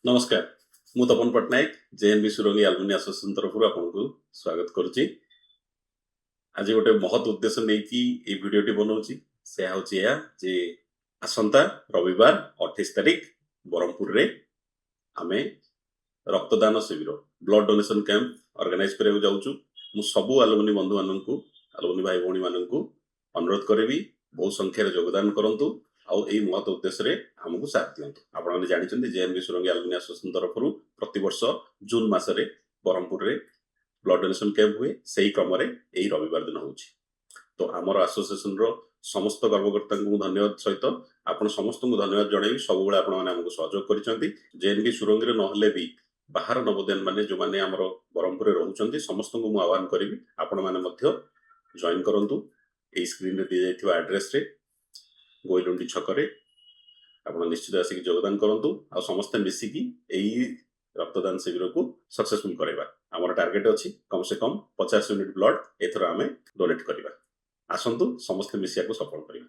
नमस्कार मु तपन Patnaik JNB सुरंगी आलुमिनी association तरफ आपको स्वागत करुच्ची। आज गोटे महत उद्देश्य नहीं कि भिडटी बनाऊँगी से हूँ जे आसंता रविवार 28 तारिख ब्रह्मपुर रे आमे रक्तदान शिविर ब्लड डोनेशन कैंप ऑर्गेनाइज करने जाऊँ। मु सबू आलुमिनी बंधु मानू आलुमिनी भाई भौणी मानू अनुरोध करी बहु संख्यार योगदान करंतु आउ एई महत उद्देश्य आमको साथ दिंतु। आपने जानते जेएनबी सुरंगी आलुमिनी एसोसिएशन तरफ प्रति वर्ष जून मासरे ब्रह्मपुर रे ब्लड डोनेशन कैंप हुए से क्रम यही रविवार दिन हो। तो आमर एसोसिएशन समस्त कर्मकर्ता को धन्यवाद सहित आपण समस्त को धन्यवाद जनइबी सब आपको सहयोग कर जेएनबी सुरंगी नहले भी बाहर नवोदयन माने जो माने आमर ब्रह्मपुर रोचंती समस्त को मु आह्वान करी आपण माने मध्य जॉइन करंतु। ए स्क्रीन रे दी जाइथिबा एड्रेस रे गोइलुंडी छकरे आप निश्चित आसिक योगदान करंतु आ समस्त मिसिकी एई रक्तदान शिविर को सक्सेसफुल करवा। आमर टार्गेट अछि कम से कम 50 यूनिट ब्लड एथर आमे डोनेट करवा। आसंतु समस्त मिसिया को सफल करवा।